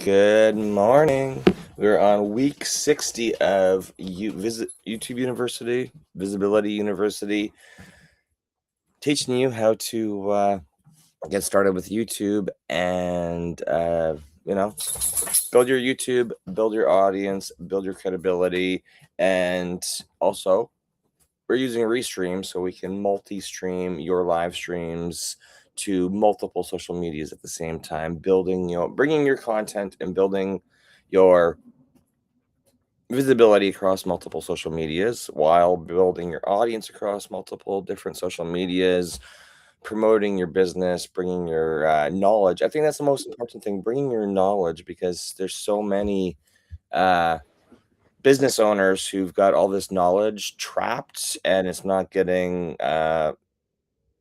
Good morning. We're on week 60 of YouTube University, Visibility University, teaching you how to get started with YouTube and, build your YouTube, build your audience, build your credibility. And also, we're using Restream so we can multi-stream your live streams to multiple social medias at the same time, bringing your content and building your visibility across multiple social medias while building your audience across multiple different social medias, promoting your business, bringing your knowledge. I think that's the most important thing, bringing your knowledge, because there's so many uh, business owners who've got all this knowledge trapped and it's not getting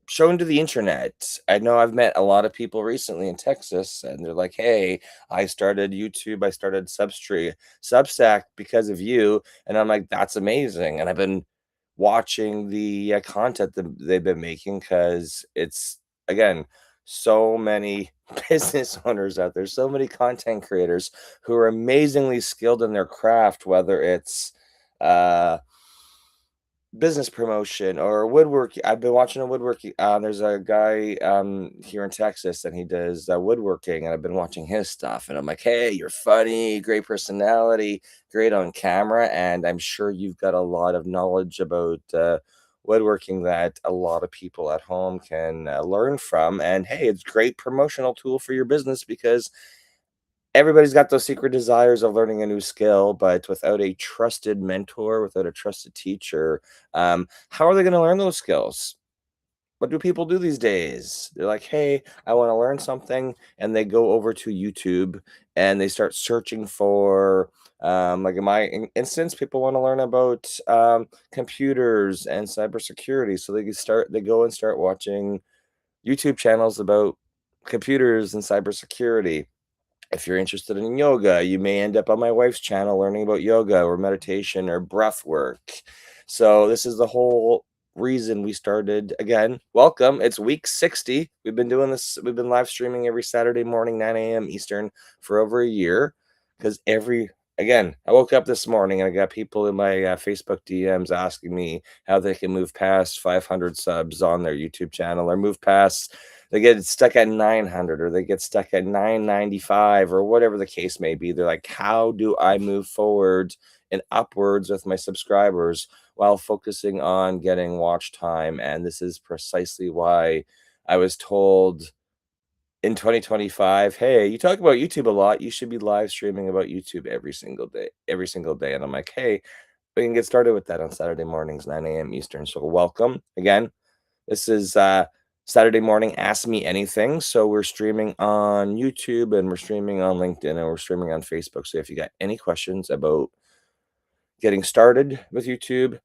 shown to the internet. I know I've met a lot of people recently in Texas, and they're like, "Hey, I started YouTube, I started Substack because of you," and I'm like, "That's amazing!" And I've been watching the content that they've been making because it's again so many business owners out there, so many content creators who are amazingly skilled in their craft, whether it's uh business promotion or woodworking. I've been watching a woodworking. There's a guy here in Texas, and he does woodworking, and I've been watching his stuff. And I'm like, hey, you're funny, great personality, great on camera, and I'm sure you've got a lot of knowledge about woodworking that a lot of people at home can learn from. And hey, it's a great promotional tool for your business because everybody's got those secret desires of learning a new skill, but without a trusted mentor, without a trusted teacher, how are they going to learn those skills? What do people do these days? They're like, hey, I want to learn something. And they go over to YouTube and they start searching for, like in my instance, people want to learn about computers and cybersecurity. So they go and start watching YouTube channels about computers and cybersecurity. If you're interested in yoga, you may end up on my wife's channel learning about yoga or meditation or breath work. So this is the whole reason we started. Again, welcome. It's week 60. We've been doing this. We've been live streaming every Saturday morning, 9 a.m. Eastern for over a year. Because again, I woke up this morning and I got people in my Facebook DMs asking me how they can move past 500 subs on their YouTube channel or move past, they get stuck at 900 or they get stuck at 995 or whatever the case may be. They're like, how do I move forward and upwards with my subscribers while focusing on getting watch time? And this is precisely why I was told in 2025, hey, you talk about YouTube a lot, you should be live streaming about YouTube every single day. And I'm like, hey, we can get started with that on Saturday mornings, 9 a.m. Eastern. So welcome again. This is Saturday morning Ask Me Anything. So we're streaming on YouTube and we're streaming on LinkedIn and we're streaming on Facebook. So if you got any questions about getting started with YouTube,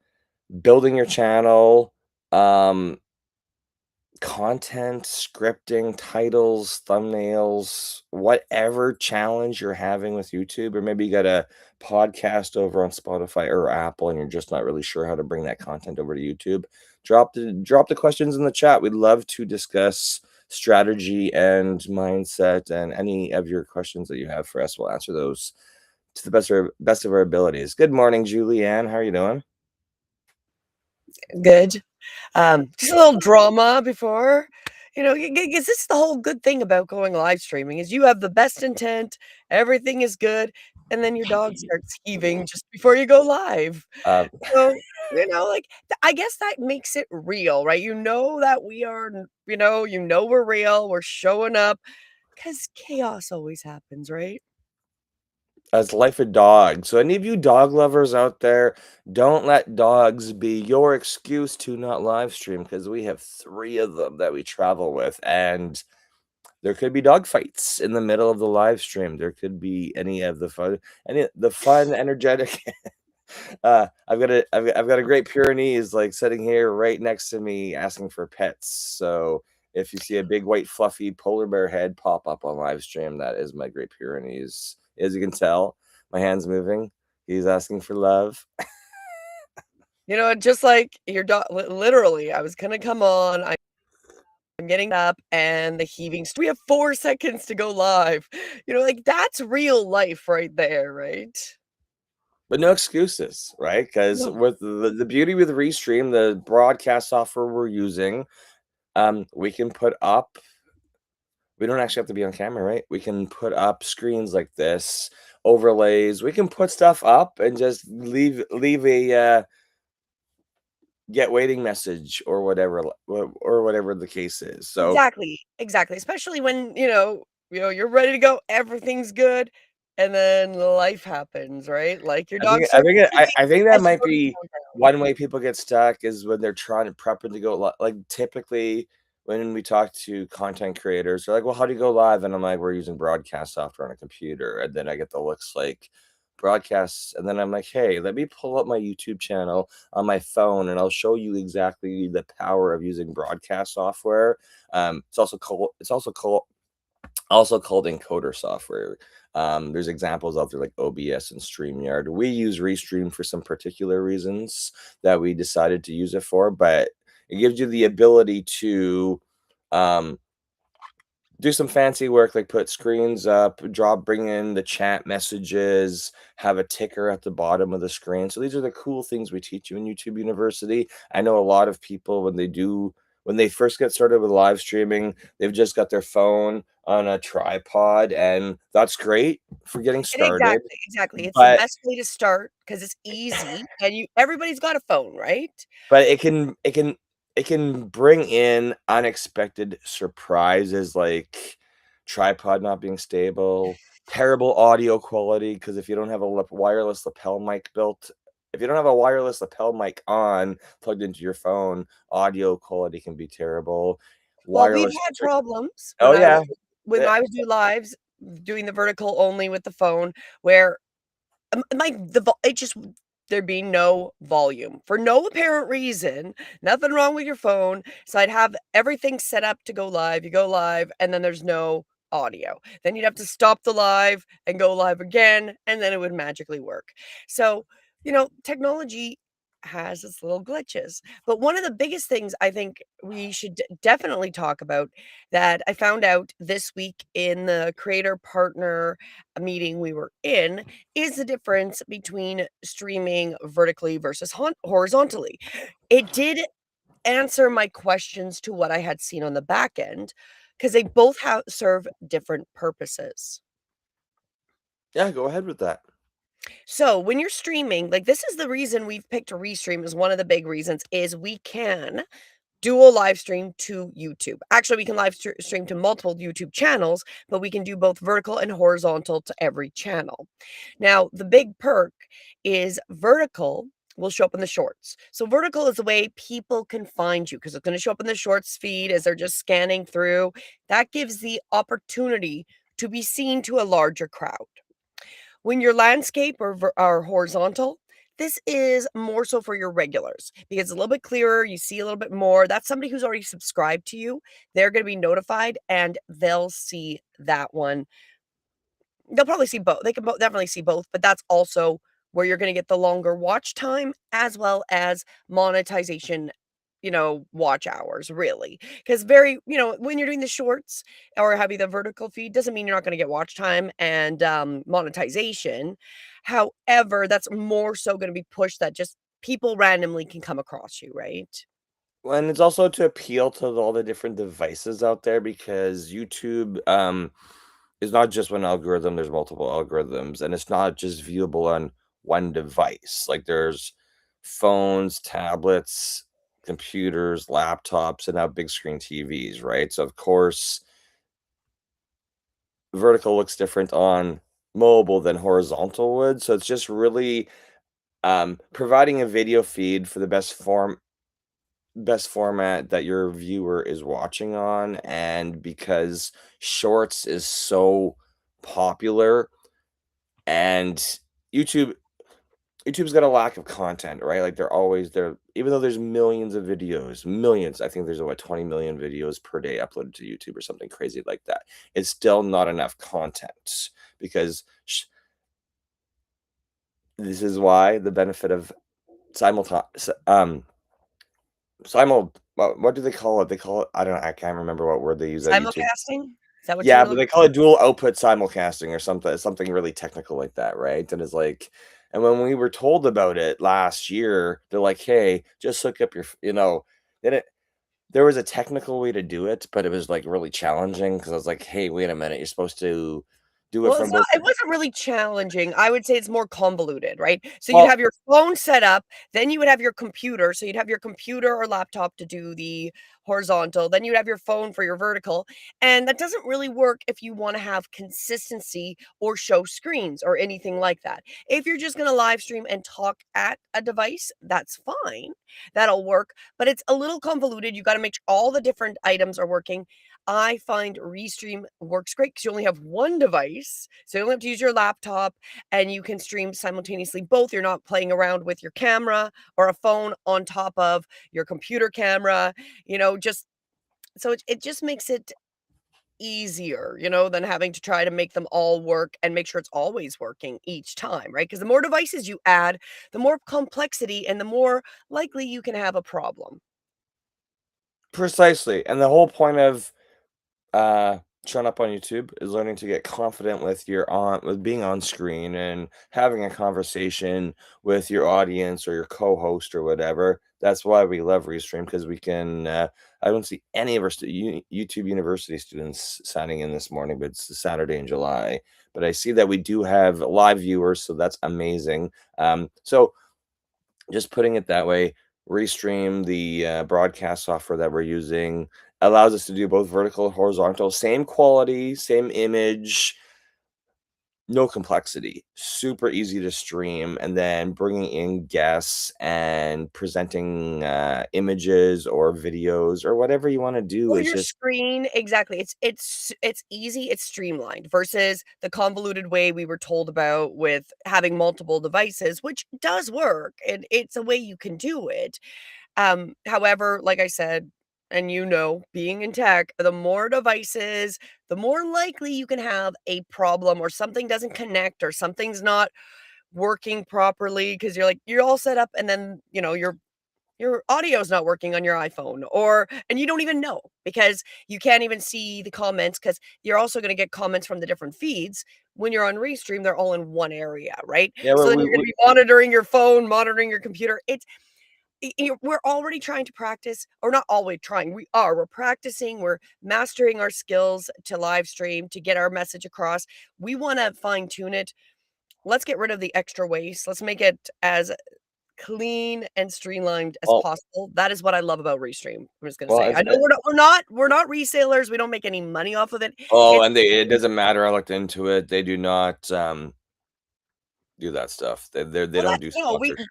building your channel, content, scripting, titles, thumbnails, whatever challenge you're having with YouTube, or maybe you got a podcast over on Spotify or Apple and you're just not really sure how to bring that content over to YouTube, drop the questions in the chat. We'd love to discuss strategy and mindset, and any of your questions that you have for us, we'll answer those to the best of our abilities. Good morning, Julianne. How are you doing? Good. Just a little drama before, because this is the whole good thing about going live streaming is you have the best intent, everything is good, and then your dog starts heaving just before you go live. Um, So, I guess that makes it real, right? You know that we are, we're real, we're showing up because chaos always happens, right? as life of dogs. So any of you dog lovers out there, don't let dogs be your excuse to not live stream, because we have 3 of them that we travel with, and there could be dog fights in the middle of the live stream. There could be any of the fun, energetic. I've got a Great Pyrenees like sitting here right next to me asking for pets. So if you see a big white fluffy polar bear head pop up on live stream, that is my Great Pyrenees. As you can tell, my hand's moving. He's asking for love. Just like your dog, literally, I was gonna come on. I'm getting up and the heaving we have 4 seconds to go live. Like, that's real life right there, right? But no excuses, right? Because No. with the beauty with Restream, the broadcast software we're using, we can put up we don't actually have to be on camera, right? We can put up screens like this, overlays. We can put stuff up and just leave a get waiting message or whatever or whatever the case is. So Exactly, exactly, especially when, you're ready to go, everything's good, and then life happens, right? Like, your I think dog I starts think it I barking I think that as you might go to be calm down. one way people get stuck is when they're trying to prepping to go like, typically, when we talk to content creators, they're like, "Well, how do you go live?" And I'm like, "We're using broadcast software on a computer." And then I get the looks like, "Broadcasts," and then I'm like, "Hey, let me pull up my YouTube channel on my phone, and I'll show you exactly the power of using broadcast software." It's also called encoder software. There's examples out there like OBS and StreamYard. We use Restream for some particular reasons that we decided to use it for, but it gives you the ability to um, do some fancy work, like put screens up, bring in the chat messages, have a ticker at the bottom of the screen. So these are the cool things we teach you in YouTube University. I know a lot of people when they first get started with live streaming, they've just got their phone on a tripod, and that's great for getting And started. exactly, exactly, it's the But best way to start because it's easy and everybody's got a phone, right? But it can bring in unexpected surprises, like tripod not being stable, terrible audio quality. Because if you don't have a wireless lapel mic built if you don't have a wireless lapel mic on, plugged into your phone, audio quality can be terrible. Well, we've Wireless had speaker. problems Oh, when I was yeah. when Eh I was doing lives, doing the vertical only with the phone where my the vol it just there'd be no volume for no apparent reason, nothing wrong with your phone, so I'd have everything set up to go live, you go live, and then there's no audio. Then you'd have to stop the live and go live again, and then it would magically work. So, technology has its little glitches, but one of the biggest things I think we should definitely talk about that I found out this week in the creator partner meeting we were in is the difference between streaming vertically versus horizontally. It did answer my questions to what I had seen on the back end because they both have serve different purposes. Yeah, go ahead with that. So when you're streaming, like this is the reason we've picked Restream as one of the big reasons is we can dual live stream to YouTube. Actually, we can stream to multiple YouTube channels, but we can do both vertical and horizontal to every channel. Now, the big perk is vertical will show up in the shorts. So vertical is the way people can find you because it's going to show up in the shorts feed as they're just scanning through. That gives the opportunity to be seen to a larger crowd. When your landscape or horizontal, this is more so for your regulars because it's a little bit clearer. You see a little bit more. That's somebody who's already subscribed to you. They're going to be notified and they'll see that one. They'll probably see both. They can definitely see both, but that's also where you're going to get the longer watch time as well as monetization, watch hours, really. Because when you're doing the shorts or having the vertical feed, doesn't mean you're not going to get watch time and monetization. However, that's more so going to be pushed that just people randomly can come across you, right? Well, and it's also to appeal to all the different devices out there because YouTube, is not just one algorithm, there's multiple algorithms, and it's not just viewable on one device. Like, there's phones, tablets, computers, laptops, and now big screen TVs, right? So, of course, vertical looks different on mobile than horizontal would, so it's just really, providing a video feed for the best format that your viewer is watching on, and because shorts is so popular and YouTube YouTube's got a lack of content, right? Like they're always there, even though there's millions of videos, millions. I think there's what 20 million videos per day uploaded to YouTube or something crazy like that. It's still not enough content because this is why the benefit of simultaneous what do they call it? They call it, I don't know, I can't remember what word they use at YouTube. Simulcasting? Is that what you Yeah, were but looking they call it dual output simulcasting or something really technical like that, right? And it's like, and when we were told about it last year, they're like, "Hey, just hook up your, then there was a technical way to do it, but it was like really challenging because I was like, "Hey, wait a minute, you're supposed to do it Well, it's from not both." it wasn't really challenging. I would say it's more convoluted, right? So you'd Well, have your phone set up, then you would have your computer. So you'd have your computer or laptop to do the horizontal, then you'd have your phone for your vertical. And that doesn't really work if you want to have consistency or show screens or anything like that. If you're just going to live stream and talk at a device, that's fine. That'll work, but it's a little convoluted. You got to make sure all the different items are working. I find Restream works great because you only have one device, so you only have to use your laptop, and you can stream simultaneously both. You're not playing around with your camera or a phone on top of your computer camera, just so it just makes it easier, than having to try to make them all work and make sure it's always working each time, right? Because the more devices you add, the more complexity and the more likely you can have a problem. precisely, and the whole point of uh showing up on YouTube is learning to get confident with with being on screen and having a conversation with your audience or your co-host or whatever. That's why we love Restream, because we can I don't see any of our YouTube University students signing in this morning, but it's Saturday in July. But I see that we do have live viewers, so that's amazing. So just putting it that way, Restream, the broadcast software that we're using, allows us to do both vertical and horizontal, same quality, same image, no complexity, super easy to stream, and then bringing in guests and presenting images or videos or whatever you want to do Or is your just, screen, exactly. It's easy, it's streamlined versus the convoluted way we were told about with having multiple devices, which does work, and it's a way you can do it. However, like I said, and being in tech, the more devices, the more likely you can have a problem or something doesn't connect or something's not working properly because you're all set up and then, your audio's not working on your iPhone and you don't even know because you can't even see the comments because you're also going to get comments from the different feeds. When you're on Restream, they're all in one area, right? yeah, So but then you're going to be monitoring your phone, monitoring your computer. We're already trying to practice, or not always trying. We're practicing, we're mastering our skills to live stream, to get our message across. We want to fine tune it. Let's get rid of the extra waste. Let's make it as clean and streamlined as well, possible. That is what I love about Restream. I'm just gonna well, say. as, I know we're not resellers, we don't make any money off of it. oh, It's and it doesn't matter. I looked into it. They do not do that stuff. They well, don't that do no, sponsorship.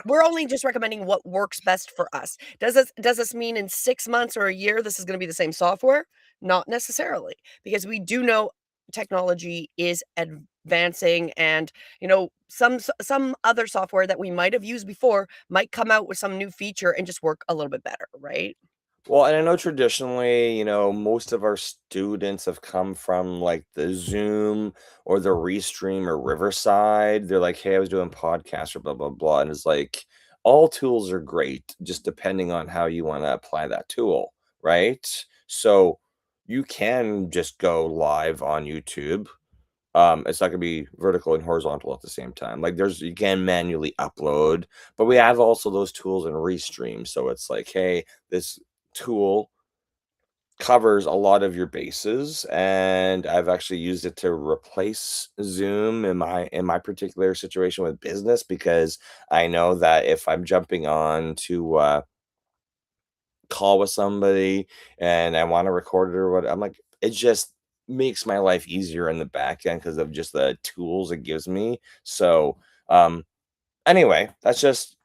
we're only just recommending what works best for us. Does this mean in 6 months or a year this is gonna be the same software? Not necessarily, because we do know technology is advancing and, some other software that we might have used before might come out with some new feature and just work a little bit better, right? Well, and I know traditionally, most of our students have come from like the Zoom or the Restream or Riverside. They're like, hey, I was doing podcasts or blah, blah, blah. And it's like all tools are great, just depending on how you want to apply that tool, right? So you can just go live on YouTube. It's not gonna be vertical and horizontal at the same time. Like you can manually upload, but we have also those tools in Restream. So it's like, hey, this tool covers a lot of your bases, and I've actually used it to replace Zoom in my particular situation with business, because I know that if I'm jumping on to call with somebody and I want to record it or what, I'm like, it just makes my life easier in the back end because of just the tools it gives me. So anyway, that's just,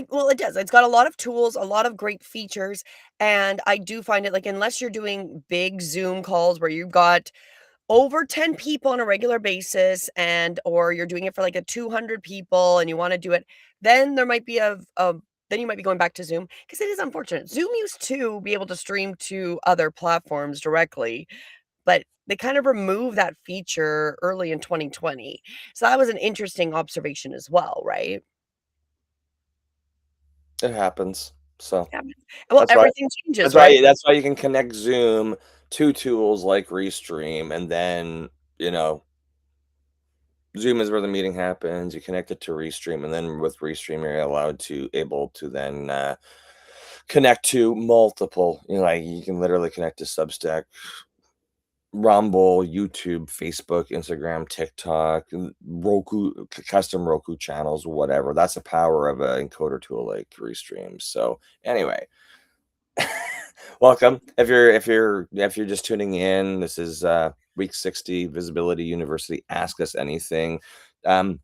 Well, it does. It's got a lot of tools, a lot of great features, and I do find it like unless you're doing big Zoom calls where you've got over 10 people on a regular basis or you're doing it for like a 200 people and you want to do it, then there might be then you might be going back to Zoom because it is unfortunate. Zoom used to be able to stream to other platforms directly, but they kind of removed that feature early in 2020. So that was an interesting observation as well, right? it happens. So Yeah. Well, that's why everything changes, right? that's why you can connect Zoom to tools like Restream, and then, you know, Zoom is where the meeting happens. You connect it to Restream, and then with Restream, you're allowed to able to then connect to multiple. You know, like you can literally connect to Substack, Rumble, YouTube, Facebook, Instagram, TikTok, Roku, custom Roku channels, whatever. That's the power of an encoder tool like Restream. So anyway, welcome. If you're just tuning in, this is week 60 Visibility University. Ask us anything. Um,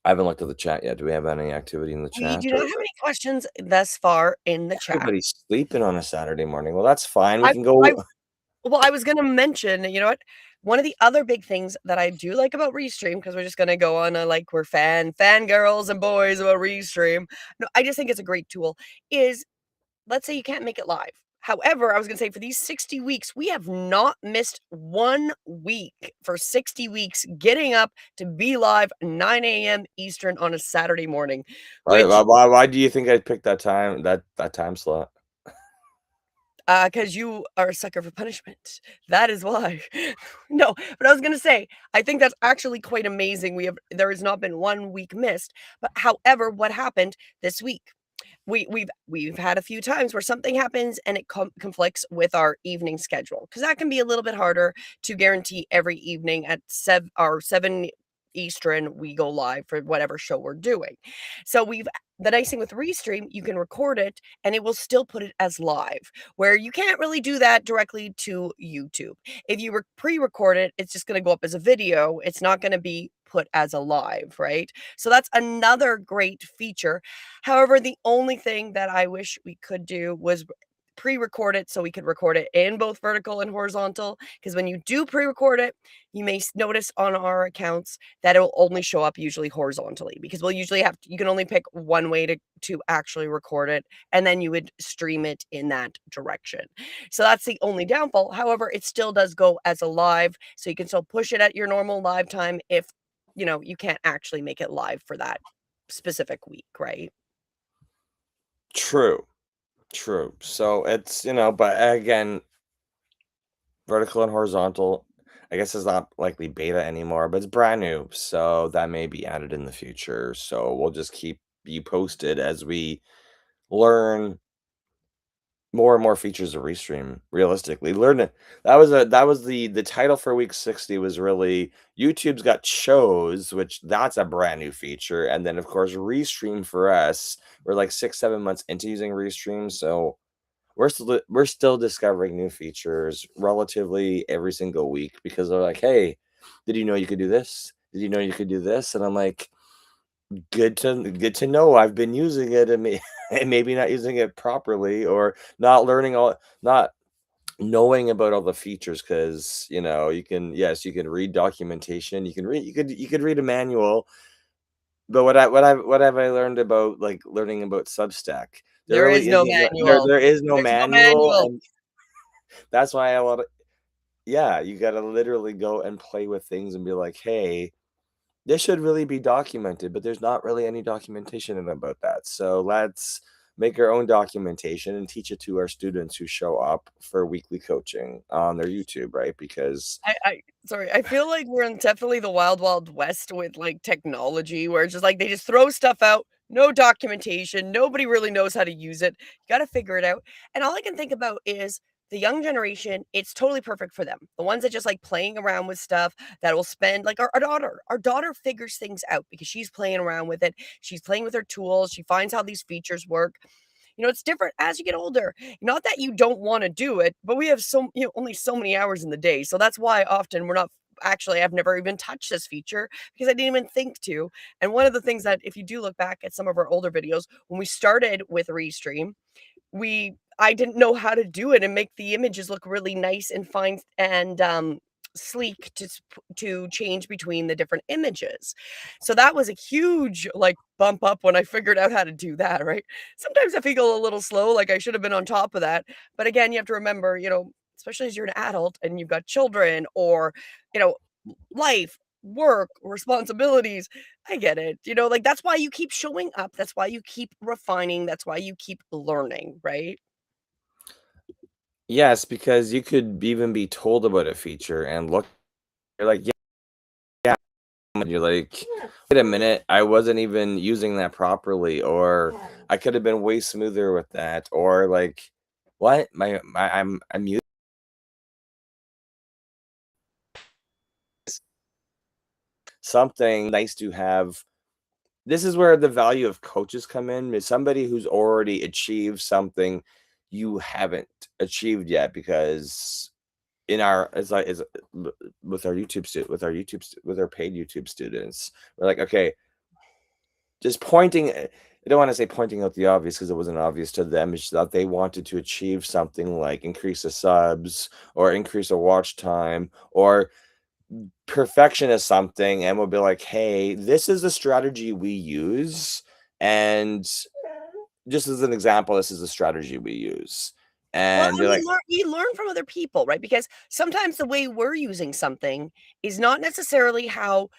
I haven't looked at the chat yet. Do we have any activity in the We chat, do or not is have any questions thus far in the chat. everybody sleeping on a Saturday morning? Well, that's fine. We I can I go. well, I was gonna mention, you know what? One of the other big things that I do like about Restream, because 'cause we're just gonna go on a, like, we're fangirls and boys about Restream. No, I just think it's a great tool, is let's say you can't make it live. However, I was gonna say for these 60 weeks, we have not missed 1 week for 60 weeks getting up to be live 9 a.m. Eastern on a Saturday morning, which Why do you think I picked that time slot? 'cause you are a sucker for punishment. That is why. No, but I was gonna say, I think that's actually quite amazing. There has not been 1 week missed, but however, what happened this week? We've had a few times where something happens and it conflicts with our evening schedule, because that can be a little bit harder to guarantee every evening at 7 Eastern, we go live for whatever show we're doing. So we've the nice thing with Restream, you can record it and it will still put it as live, where you can't really do that directly to YouTube. If you pre-record it, it's just going to go up as a video. It's not going to be put as a live, right? So that's another great feature. However, the only thing that I wish we could do was pre-record it so we could record it in both vertical and horizontal, because when you do pre-record it, you may notice on our accounts that it will only show up usually horizontally, because we'll usually you can only pick one way to actually record it, and then you would stream it in that direction. So that's the only downfall. However, it still does go as a live, so you can still push it at your normal live time if you can't actually make it live for that specific week, right? True, true. So it's, but again, vertical and horizontal, I guess it's not likely beta anymore, but it's brand new. So that may be added in the future. So we'll just keep you posted as we learn more and more features of Restream. Realistically, learn it. That was the title for week 60 was really YouTube's got shows, which that's a brand new feature, and then of course Restream for us. We're like 6 7 months into using Restream, so we're still discovering new features relatively every single week because they're like, hey, did you know you could do this? Did you know you could do this? And I'm like, good to know. I've been using it and, and maybe not using it properly or not knowing about all the features because you can read documentation, you could read a manual, but what have I learned about like learning about Substack? There There really is no isn't there manual. there is no There's no manual, manual. and that's why I want to. Yeah, you got to literally go and play with things and be like, hey, this should really be documented, but there's not really any documentation about that. So let's make our own documentation and teach it to our students who show up for weekly coaching on their YouTube, right? Because I sorry, I feel like we're in definitely the wild, wild west with, like, technology, where it's just like they just throw stuff out, no documentation, nobody really knows how to use it. You gotta figure it out, and all I can think about is the young generation, it's totally perfect for them. The ones that just like playing around with stuff, that will spend like our daughter. Our daughter figures things out because she's playing around with it. She's playing with her tools. She finds how these features work. It's different as you get older. Not that you don't wanna do it, but we have only so many hours in the day. So that's why often we're not actually, I've never even touched this feature because I didn't even think to. And one of the things that if you do look back at some of our older videos, when we started with Restream, we I didn't know how to do it and make the images look really nice and fine and, sleek to change between the different images. So that was a huge, like, bump up when I figured out how to do that, right? Sometimes I feel a little slow, like I should have been on top of that, but again, you have to remember, especially as you're an adult and you've got children or, you know, life, work, responsibilities. I get it. Like, that's why you keep showing up. That's why you keep refining. That's why you keep learning, right? Yes, because you could even be told about a feature and look, you're like, yeah, and you're like, wait a minute, I wasn't even using that properly, or I could have been way smoother with that, or like, what? I'm using something nice to have. This is where the value of coaches come in, is somebody who's already achieved something you haven't achieved yet, because in our it's like is with our with our paid YouTube students, we're like, okay, just pointing. I don't want to say pointing out the obvious because it wasn't obvious to them. It's just that they wanted to achieve something like increase the subs or increase the watch time or perfection is something, and we'll be like, hey, this is the strategy we use, and just as an example, this is the strategy we use, Well, and and you're like, you learn from other people, right? Because sometimes the way we're using something is not necessarily how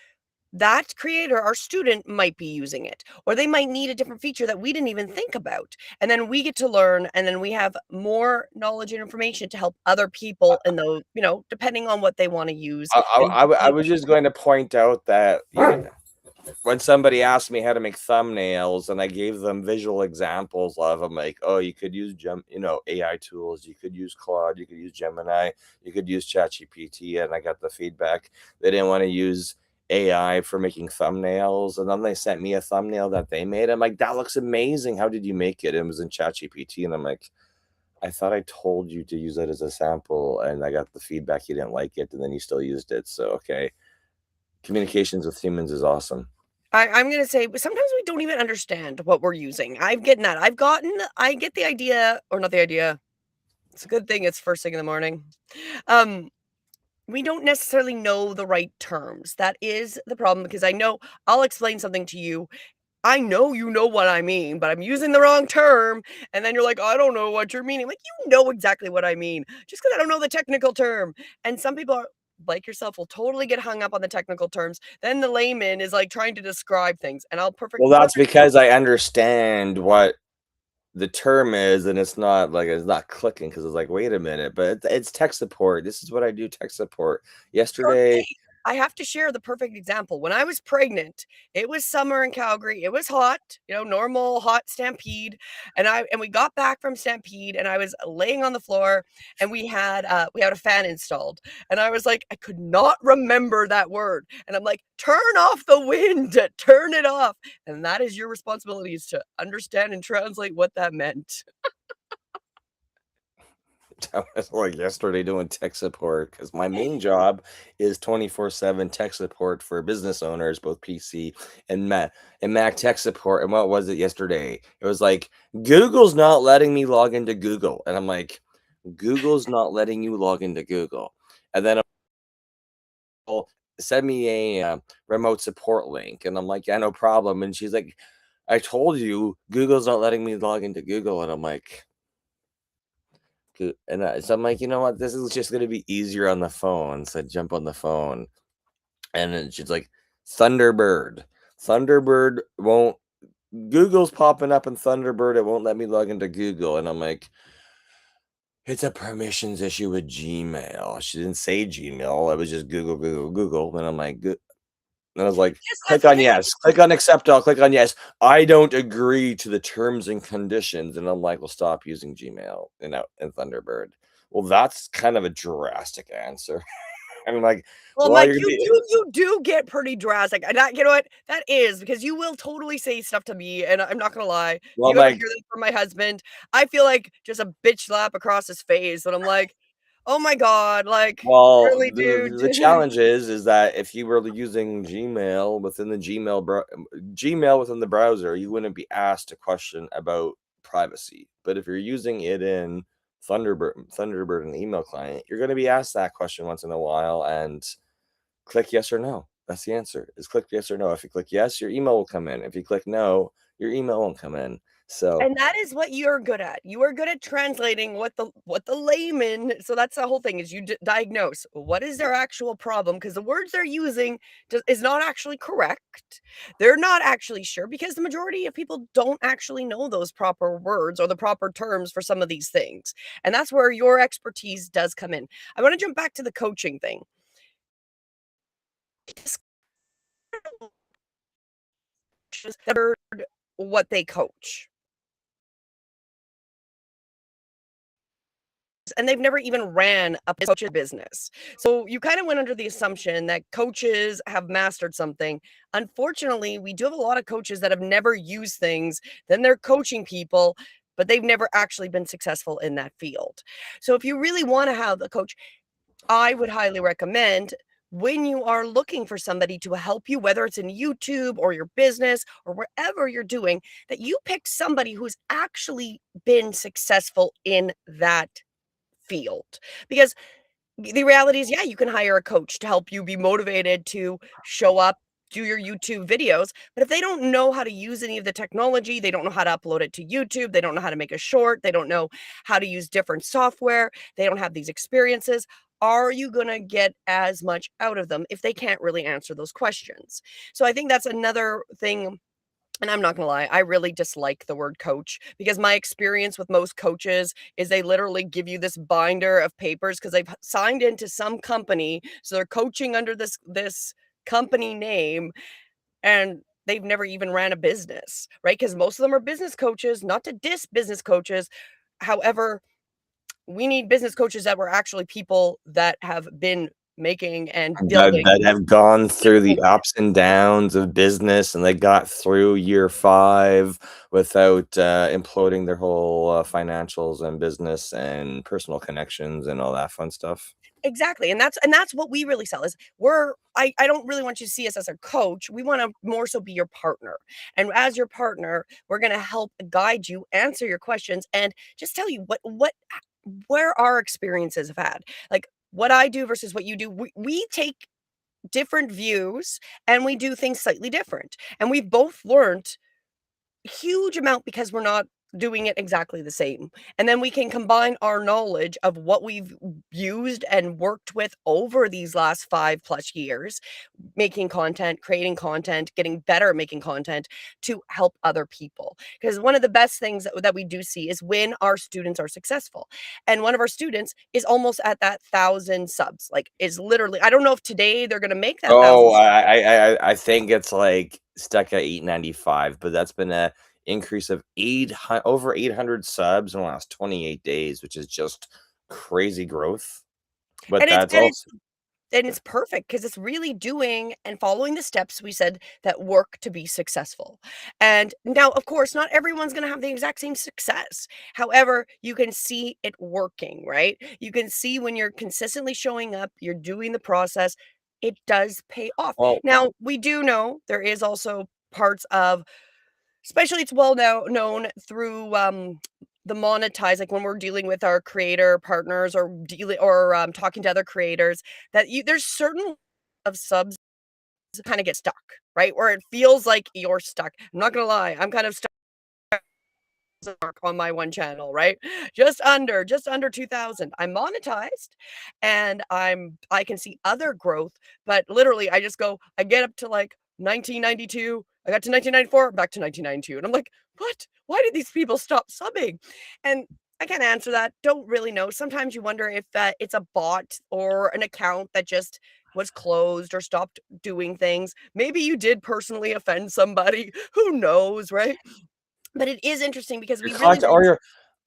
that creator or student might be using it, or they might need a different feature that we didn't even think about. And then we get to learn, and then we have more knowledge and information to help other people in the, depending on what they want to use and I was just going to point out that when somebody asked me how to make thumbnails and I gave them visual examples of them, like, oh, you could use AI tools, you could use Claude, you could use Gemini, you could use ChatGPT, and I got the feedback they didn't want to use AI for making thumbnails, and then they sent me a thumbnail that they made. I'm like, that looks amazing. How did you make it? It was in ChatGPT, and I'm like, I thought I told you to use it as a sample, and I got the feedback you didn't like it, and then you still used it. So okay, communications with humans is awesome. I'm gonna say sometimes we don't even understand what we're using. I've getting that. I get the idea, or not the idea. It's a good thing it's first thing in the morning. Um, we don't necessarily know the right terms. That is the problem, because I know I'll explain something to you. I know you know what I mean, but I'm using the wrong term. And then you're like, I don't know what you're meaning. Like, you know exactly what I mean, just because I don't know the technical term. And some people are like yourself will totally get hung up on the technical terms. Then the layman is like trying to describe things, and I'll Well, that's because I understand what the term is, and it's not clicking because it's like, wait a minute, but it's tech support. This is what I do, tech support. Yesterday, Okay, I have to share the perfect example. When I was pregnant, it was summer in Calgary. It was hot, normal hot Stampede, and we got back from Stampede, and I was laying on the floor, and we had a fan installed, and I was like, I could not remember that word, and I'm like, turn off the wind, turn it off, and that is your responsibility, is to understand and translate what that meant. I was like yesterday doing tech support because my main job is 24/7 tech support for business owners, both PC and Mac tech support. And what was it yesterday? It was like, Google's not letting me log into Google. And I'm like, Google's not letting you log into Google. And then will send me a remote support link. And I'm like, yeah, no problem. And she's like, I told you Google's not letting me log into Google. And I'm like, so I'm like, you know what? This is just going to be easier on the phone. So I jump on the phone. And then she's like, Thunderbird. Thunderbird won't, Google's popping up in Thunderbird. It won't let me log into Google. And I'm like, it's a permissions issue with Gmail. She didn't say Gmail. It was just Google, Google, Google. And I'm like, and I was like, Yes, that's click the on thing. yes, click on accept all, click on yes. I don't agree to the terms and conditions. And I'm like, well, stop using Gmail in Thunderbird. Well, that's kind of a drastic answer. I'm like, Well, I'm well, like, you're gonna be you do get pretty drastic, and that, you know what? That is because you will totally say stuff to me, and I'm not gonna lie, well, I'm you ever like, hear that from my husband, I feel like just a bitch slap across his face, and I'm like, "Oh my god, like, well, really, dude?" the challenge is that if you were using Gmail within the Gmail within the browser, you wouldn't be asked a question about privacy. But if you're using it in Thunderbird, an email client, you're going to be asked that question once in a while, and click yes or no. That's the answer. Is click yes or no. If you click yes, your email will come in. If you click no, your email won't come in. So And that is what you're good at. You are good at translating what the layman, so that's the whole thing is you diagnose what is their actual problem because the words they're using is not actually correct. They're not actually sure because the majority of people don't actually know those proper words or the proper terms for some of these things. And that's where your expertise does come in. I want to jump back to the coaching thing. What they coach. And they've never even ran a coach's business. So you kind of went under the assumption that coaches have mastered something. Unfortunately, we do have a lot of coaches that have never used things, then they're coaching people, but they've never actually been successful in that field. So if you really want to have a coach, I would highly recommend when you are looking for somebody to help you, whether it's in YouTube or your business or wherever you're doing, that you pick somebody who's actually been successful in that field. Because the reality is, yeah, you can hire a coach to help you be motivated to show up, do your YouTube videos, but if they don't know how to use any of the technology, they don't know how to upload it to YouTube, they don't know how to make a short, they don't know how to use different software, they don't have these experiences, are you gonna get as much out of them if they can't really answer those questions? So I think that's another thing, and I'm not gonna lie, I really dislike the word coach because my experience with most coaches is they literally give you this binder of papers because 'cause they've signed into some company, so they're coaching under this company name, and they've never even ran a business, right? Because most of them are business coaches, not to diss business coaches. However, we need business coaches that were actually people that have been making and building. that have gone through the ups and downs of business, and they got through year 5 without, imploding their whole, financials and business and personal connections and all that fun stuff. Exactly, and that's what we really sell is I don't really want you to see us as a coach, we wanna more so be your partner, and as your partner, we're gonna help guide you, answer your questions, and just tell you where our experiences have had. Like, what I do versus what you do, we take different views, and we do things slightly different, and we've both learned huge amount because we're not doing it exactly the same. And then we can combine our knowledge of what we've used and worked with over these last 5 plus years, making content, creating content, getting better at making content to help other people. Because one of the best things that we do see is when our students are successful. And one of our students is almost at that 1,000 subs. Like is literally, I don't know if today they're going to make that 1,000 Oh, subs. I think it's, like, stuck at 895, but that's been a increase of over 800 subs in the last 28 days, which is just crazy growth, but And it's that's and it's also And it's perfect because it's really doing and following the steps we said that work to be successful. And now, of course, not everyone's going to have the exact same success. However, you can see it working, right? You can see when you're consistently showing up, you're doing the process, it does pay off. well, Now, we do know there is also parts of, especially it's well now known through the monetize, like when we're dealing with our creator partners or dealing or talking to other creators, that there's certain of subs kind of get stuck, right? Where it feels like you're stuck. I'm not gonna lie, I'm kind of stuck on my one channel, right? Just under 2,000. I'm monetized and I can see other growth, but literally I get up to like 1992, I got to 1994, back to 1992. And I'm like, what? Why did these people stop subbing? And I can't answer that. Don't really know. Sometimes you wonder if it's a bot or an account that just was closed or stopped doing things. Maybe you did personally offend somebody. Who knows, right? But it is interesting because your we really content do.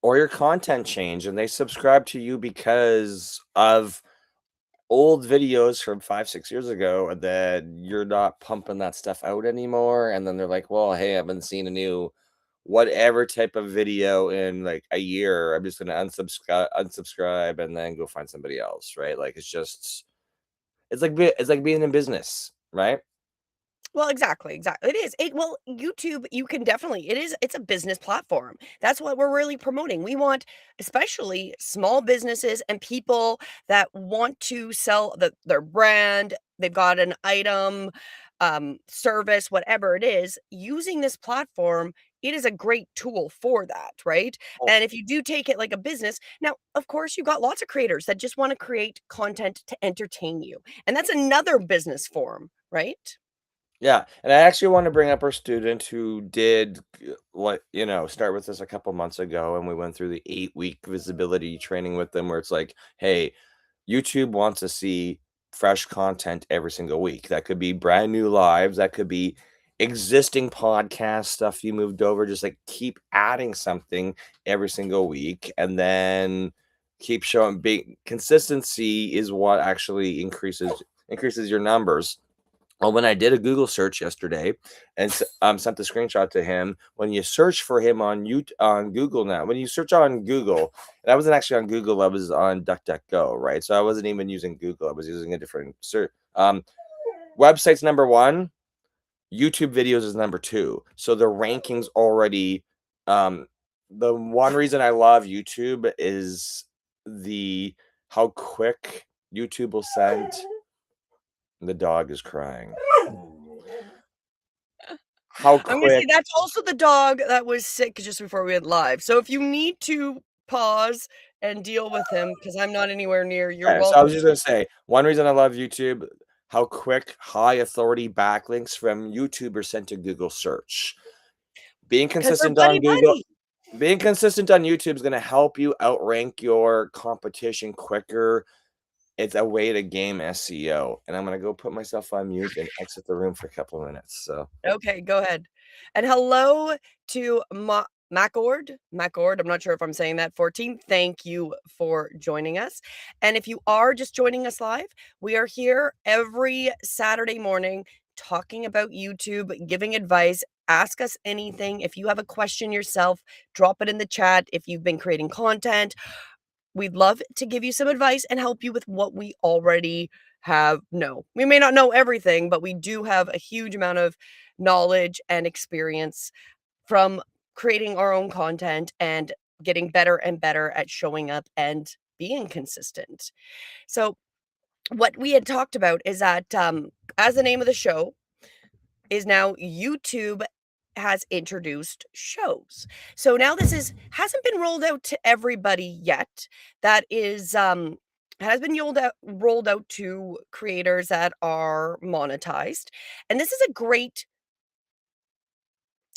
or your content change, and they subscribe to you because of old videos from 5, 6 years ago, and then you're not pumping that stuff out anymore, and then they're like, "Well, hey, I haven't seen a new whatever type of video in, like, a year. I'm just gonna unsubscribe and then go find somebody else," right? Like, it's like being in business, right? Well, exactly, exactly. It is. YouTube, you can definitely it's a business platform. That's what we're really promoting. We want especially small businesses and people that want to sell their brand, they've got an item, service, whatever it is, using this platform it is a great tool for that, right? Oh, And if you do take it like a business, now, of course, you've got lots of creators that just wanna create content to entertain you, and that's another business form, right? yeah, and I actually want to bring up our student who did start with us a couple months ago, and we went through the 8-week visibility training with them where it's like, hey, YouTube wants to see fresh content every single week. That could be brand new lives, that could be existing podcast stuff you moved over, just like keep adding something every single week and then keep showing big consistency is what actually increases your numbers. Well, when I did a Google search yesterday and sent the screenshot to him, when you search for him on Google now, when you search on Google, and I wasn't actually on Google, I was on DuckDuckGo, right? So I wasn't even using Google, I was using a different search. Website's number one, YouTube videos is number two. So the rankings already. Um, the one reason I love YouTube is the how quick YouTube will send. The dog is crying. How I'm gonna say quick. that's also the dog that was sick just before we went live, so if you need to pause and deal with him, because 'cause I'm not anywhere near, you're Yeah, so I welcome was just to. gonna say, one reason I love YouTube, how quick high authority backlinks from YouTube are sent to Google search. Being 'Cause we're consistent on Google buddy-buddy. being consistent on YouTube is gonna help you outrank your competition quicker. It's a way to game SEO, and I'm gonna go put myself on mute and exit the room for a couple of minutes, so Okay, go ahead. And hello to Macord, I'm not sure if I'm saying that, 14, thank you for joining us. And if you are just joining us live, we are here every Saturday morning talking about YouTube, giving advice. Ask us anything. If you have a question yourself, drop it in the chat. If you've been creating content, we'd love to give you some advice and help you with what we already know. We may not know everything, but we do have a huge amount of knowledge and experience from creating our own content and getting better and better at showing up and being consistent. So, what we had talked about is that, as the name of the show is now YouTube has introduced shows. So now this is hasn't been rolled out to everybody yet. That is has been rolled out to creators that are monetized. And this is a great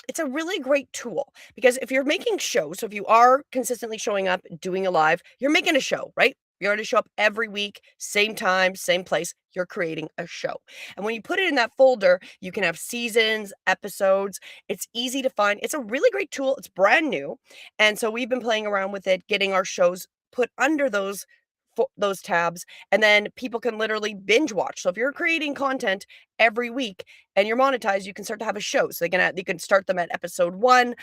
it's a really great tool because if you're making shows, so if you are consistently showing up, doing a live, you're making a show, right? You're going to show up every week, same time, same place. You're creating a show. And when you put it in that folder, you can have seasons, episodes. It's easy to find. It's a really great tool. It's brand new. And so we've been playing around with it, getting our shows put under those tabs, and then people can literally binge watch. So if you're creating content every week and you're monetized, you can start to have a show. So they can start them at episode 1,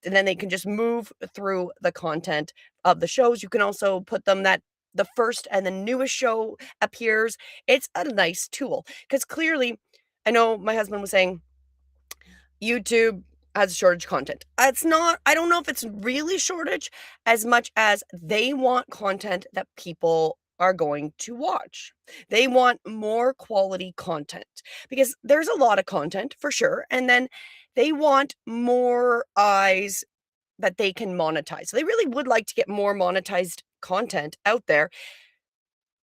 and then they can just move through the content of the shows. You can also put them that the first and the newest show appears. It's a nice tool because clearly, I know my husband was saying YouTube has a shortage of content. It's not, I don't know if it's really shortage as much as they want content that people are going to watch. They want more quality content because there's a lot of content for sure. And then they want more eyes that they can monetize. So they really would like to get more monetized content out there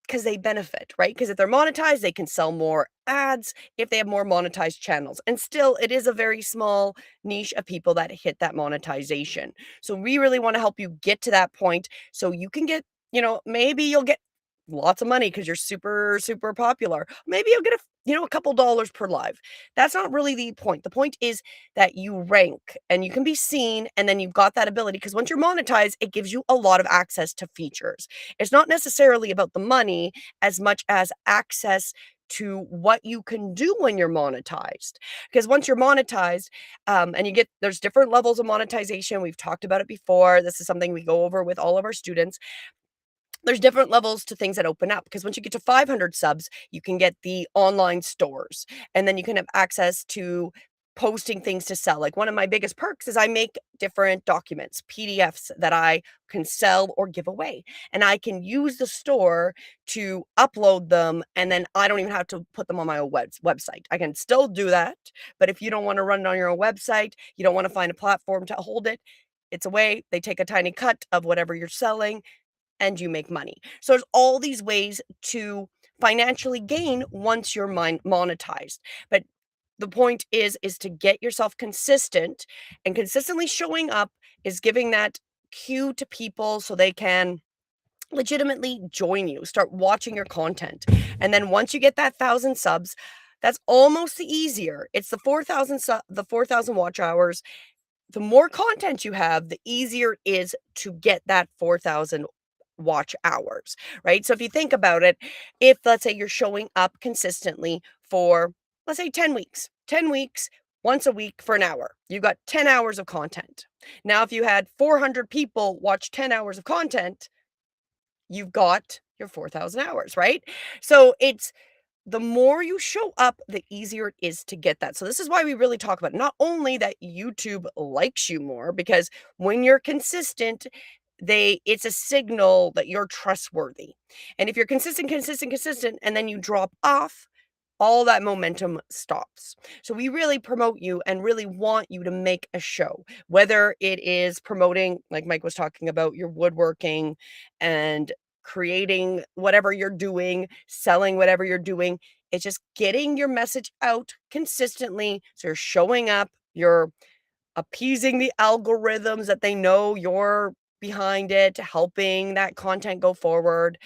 because they benefit, right? Because if they're monetized, they can sell more ads if they have more monetized channels. And still, it is a very small niche of people that hit that monetization. So we really want to help you get to that point so you can get, maybe you'll get lots of money because you're super, super popular. Maybe you'll get a couple dollars per live. That's not really the point. The point is that you rank and you can be seen, and then you've got that ability because once you're monetized, it gives you a lot of access to features. It's not necessarily about the money as much as access to what you can do when you're monetized. Because once you're monetized, and there's different levels of monetization. We've talked about it before. This is something we go over with all of our students. There's different levels to things that open up because once you get to 500 subs, you can get the online stores, and then you can have access to posting things to sell. Like one of my biggest perks is I make different documents, PDFs that I can sell or give away. And I can use the store to upload them, and then I don't even have to put them on my own website. I can still do that, but if you don't want to run it on your own website, you don't want to find a platform to hold it, it's a way they take a tiny cut of whatever you're selling and you make money. So there's all these ways to financially gain once you're monetized. But the point is to get yourself consistent, and consistently showing up is giving that cue to people so they can legitimately join you, start watching your content. And then once you get that 1,000 subs, that's almost the easier. It's the 4,000 watch hours. The more content you have, the easier it is to get that 4,000 watch hours, right? So if you think about it, if let's say you're showing up consistently for, let's say 10 weeks, once a week for an hour, you got 10 hours of content. Now, if you had 400 people watch 10 hours of content, you've got your 4,000 hours, right? So it's the more you show up, the easier it is to get that. So this is why we really talk about not only that YouTube likes you more, because when you're consistent, it's a signal that you're trustworthy. And if you're consistent, and then you drop off, all that momentum stops. So we really promote you and really want you to make a show, whether it is promoting, like Mike was talking about, your woodworking and creating whatever you're doing, selling whatever you're doing. It's just getting your message out consistently. So you're showing up, you're appeasing the algorithms that they know you're behind it, helping that content go forward.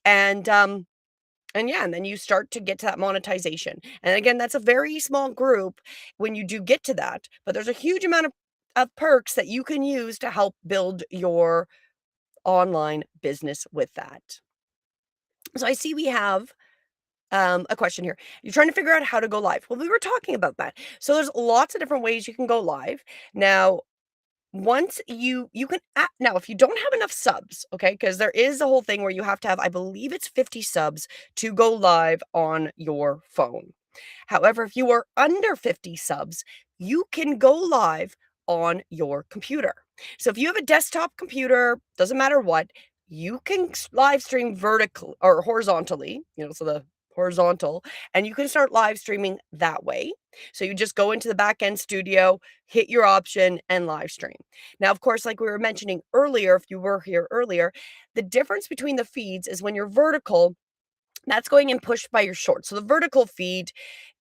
And yeah, and then you start to get to that monetization. And again, that's a very small group when you do get to that, but there's a huge amount of perks that you can use to help build your online business with that. So I see we have a question here. You're trying to figure out how to go live. Well, we were talking about that. So there's lots of different ways you can go live. Now, once you can now, if you don't have enough subs, okay, because there is a whole thing where you have to have, I believe it's 50 subs to go live on your phone. However, if you are under 50 subs, you can go live on your computer. So if you have a desktop computer, doesn't matter what, you can live stream vertical or horizontally, so the horizontal, and you can start live streaming that way. So you just go into the back end studio, hit your option, and live stream. Now, of course, like we were mentioning earlier, if you were here earlier, the difference between the feeds is when you're vertical, that's going in pushed by your shorts. So the vertical feed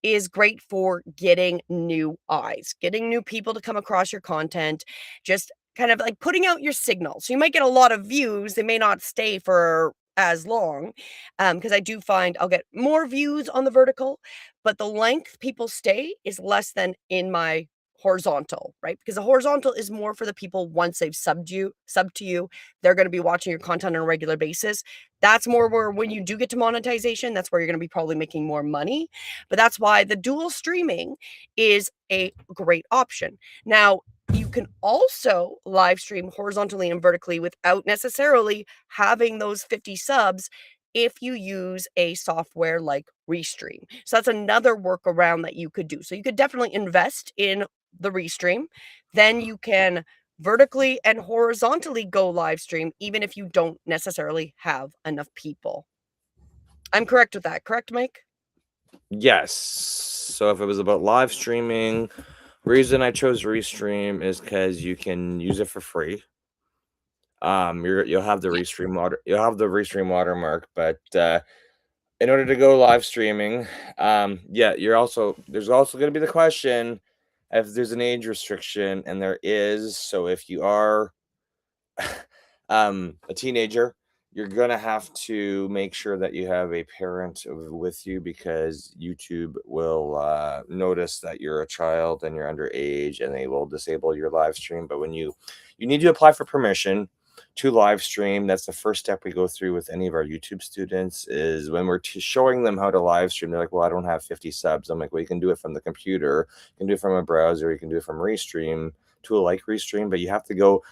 is great for getting new eyes, getting new people to come across your content, just kind of like putting out your signal. So you might get a lot of views. They may not stay for as long, because I do find I'll get more views on the vertical, but the length people stay is less than in my horizontal, right? Because the horizontal is more for the people once they've subbed to you, they're going to be watching your content on a regular basis. That's more where when you do get to monetization, that's where you're going to be probably making more money. But that's why the dual streaming is a great option. Now, you can also live stream horizontally and vertically without necessarily having those 50 subs if you use a software like Restream. So that's another workaround that you could do. So you could definitely invest in the Restream. Then you can vertically and horizontally go live stream, even if you don't necessarily have enough people. I'm correct with that, correct, Mike? Yes. So if it was about live streaming, reason I chose Restream is because you can use it for free. You'll have the Yeah. Restream watermark, but in order to go live streaming, yeah, there's also going to be the question if there's an age restriction, and there is. So if you are a teenager, you're gonna have to make sure that you have a parent with you, because YouTube will notice that you're a child and you're underage, and they will disable your live stream. But when you need to apply for permission to live stream. That's the first step we go through with any of our YouTube students, is when we're showing them how to live stream. They're like, well, I don't have 50 subs. I'm like, well, you can do it from the computer, you can do it from a browser, you can do it from Restream, tool like Restream, but you have to go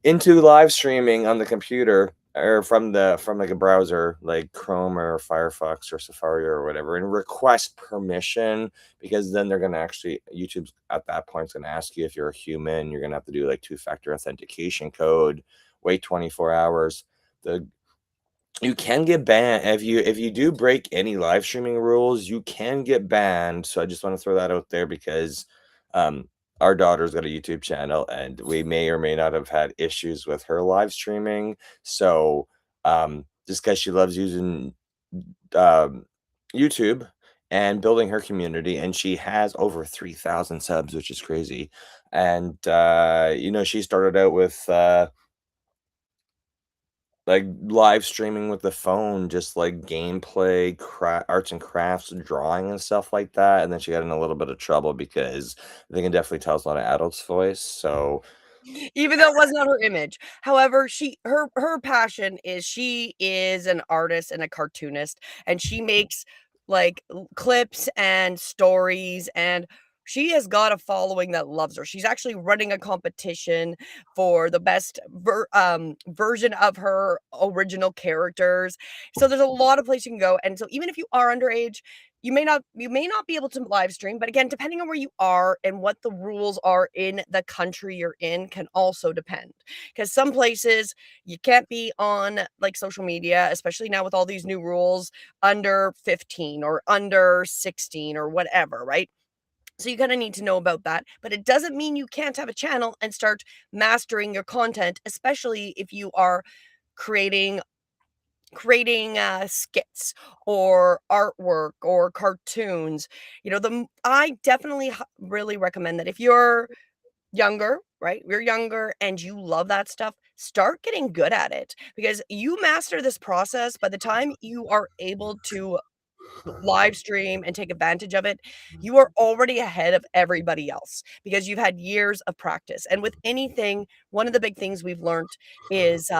into live streaming on the computer or from like a browser like Chrome or Firefox or Safari or whatever, and request permission, because then they're gonna actually YouTube's at that point is gonna ask you if you're a human. You're gonna have to do like two-factor authentication code, wait 24 hours. The You can get banned if you do break any live streaming rules, you can get banned. So I just want to throw that out there because um our daughter's got a YouTube channel and we may or may not have had issues with her live streaming. So just because she loves using um YouTube and building her community, and she has over 3,000 subs, which is crazy. And she started out with like, live streaming with the phone, just, like, gameplay, arts and crafts, drawing, and stuff like that, and then she got in a little bit of trouble because they can definitely tell it's not an adult's voice, so Even though it was not her image. However, her passion is she is an artist and a cartoonist, and she makes, like, clips and stories, and she has got a following that loves her. She's actually running a competition for the best version of her original characters. So there's a lot of places you can go, and so even if you are underage, you may not be able to live stream, but again, depending on where you are and what the rules are in the country you're in can also depend. Because some places you can't be on like social media, especially now with all these new rules, under 15 or under 16 or whatever, right? So you kind of need to know about that, but it doesn't mean you can't have a channel and start mastering your content, especially if you are creating skits or artwork or cartoons. I definitely really recommend that if you're younger, right? You're younger and you love that stuff, start getting good at it, because you master this process by the time you are able to live stream and take advantage of it, you are already ahead of everybody else because you've had years of practice. And with anything, one of the big things we've learned is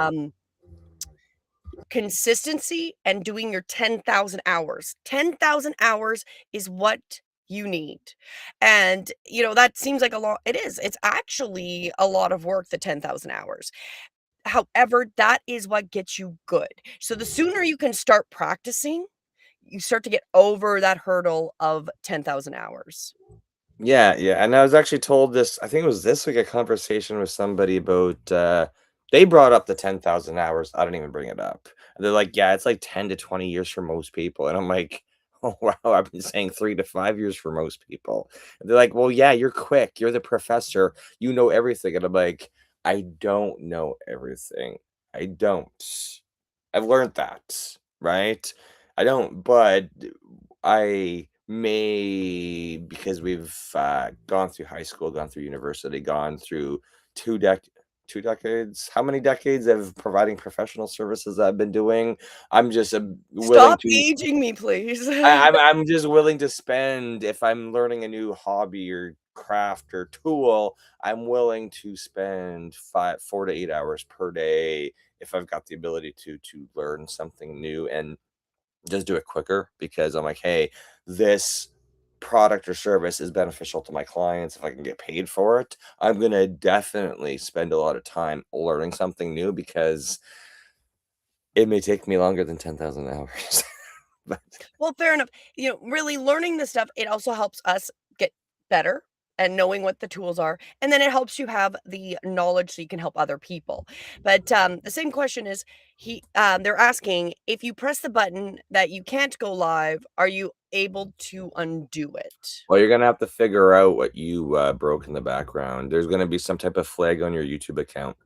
consistency and doing your 10,000 hours. 10,000 hours is what you need. And, that seems like a lot. It is. It's actually a lot of work, the 10,000 hours. However, that is what gets you good. So the sooner you can start practicing, you start to get over that hurdle of 10,000 hours. yeah, yeah, and I was actually told this, I think it was this week, a conversation with somebody about, they brought up the 10,000 hours, I didn't even bring it up. And they're like, "Yeah, it's like 10 to 20 years for most people," and I'm like, "Oh, wow, I've been saying 3 to 5 years for most people." And they're like, "Well, yeah, you're quick, you're the professor, you know everything," and I'm like, "I don't know everything. I don't. I've learned that, right? I don't, but I may, because we've gone through high school, gone through university, gone through 2 decades. How many decades of providing professional services I've been doing? I'm just willing Stop to. aging me, please. I'm just willing to spend, if I'm learning a new hobby or craft or tool, I'm willing to spend 4 to 8 hours per day if I've got the ability to learn something new and just do it quicker, because I'm like, hey, this product or service is beneficial to my clients. If I can get paid for it, I'm gonna definitely spend a lot of time learning something new, because it may take me longer than 10,000 hours. But Well, fair enough. Really learning this stuff, it also helps us get better and knowing what the tools are. And then it helps you have the knowledge so you can help other people. But the same question is they're asking, if you press the button that you can't go live, are you able to undo it? well, you're gonna have to figure out what you broke in the background. There's gonna be some type of flag on your YouTube account.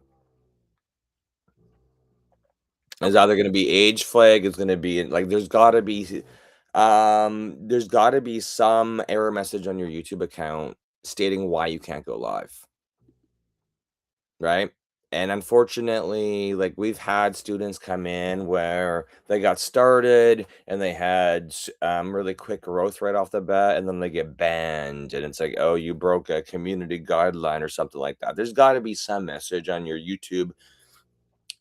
It's Okay. either gonna be age flag, it's gonna be like there's gotta be some error message on your YouTube account stating why you can't go live, right? And unfortunately, like, we've had students come in where they got started and they had really quick growth right off the bat, and then they get banned, and it's like, oh, you broke a community guideline or something like that. There's got to be some message on your YouTube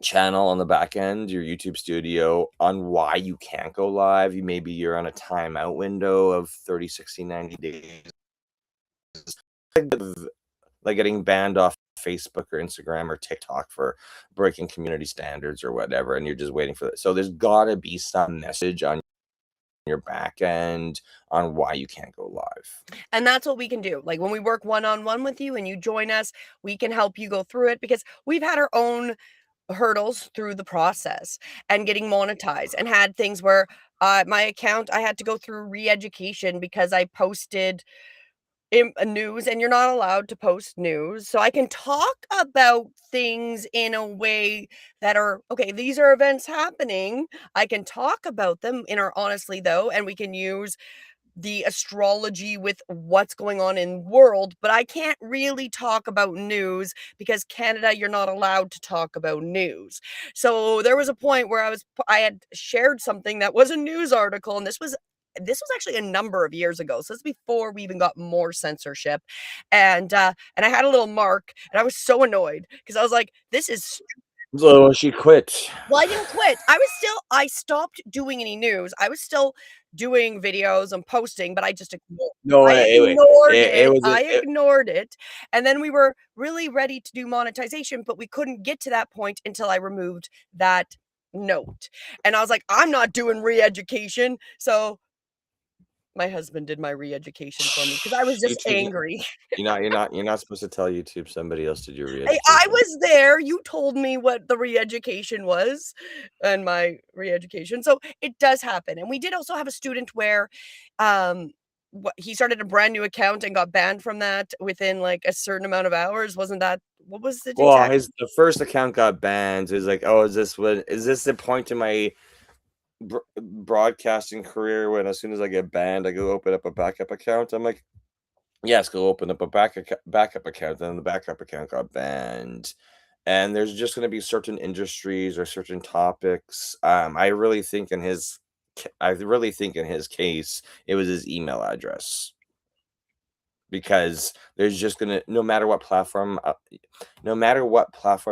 channel on the back end, your YouTube studio, on why you can't go live. Maybe you're on a timeout window of 30, 60, 90 days, like getting banned off Facebook or Instagram or TikTok for breaking community standards or whatever, and you're just waiting for it. So there's gotta be some message on your back end on why you can't go live. And that's what we can do. Like when we work one-on-one with you and you join us, we can help you go through it because we've had our own hurdles through the process and getting monetized and had things where my account, I had to go through re-education because I posted news and you're not allowed to post news. So I can talk about things in a way that are okay, these are events happening. I can talk about them in our honestly though, and we can use the astrology with what's going on in world, but I can't really talk about news because Canada, you're not allowed to talk about news. So there was a point where I had shared something that was a news article, and this was actually a number of years ago. So it's before we even got more censorship. And I had a little mark and I was so annoyed because I was like, this is So she quit. well, I didn't quit. I stopped doing any news. I was still doing videos and posting, but No, I anyway, ignored it it. was I it ignored it. And then we were really ready to do monetization, but we couldn't get to that point until I removed that note. And I was like, I'm not doing re-education. So my husband did my re-education for me because I was just YouTube's angry. you're not supposed to tell YouTube somebody else to do I re-education. was there, you told me what the re-education was and my re-education, so it does happen, and we did also have a student where, he started a brand new account and got banned from that within, like, a certain amount of hours, wasn't that what was it Well, exactly? his the first account got banned. It's like, "Oh, is this the point in my broadcasting career when as soon as I get banned, I go open up a backup account?" I'm like, "Yes, go open up a backup account." Then the backup account got banned. And there's just gonna be certain industries or certain topics. I really think in his case, it was his email address because there's just gonna no matter what platform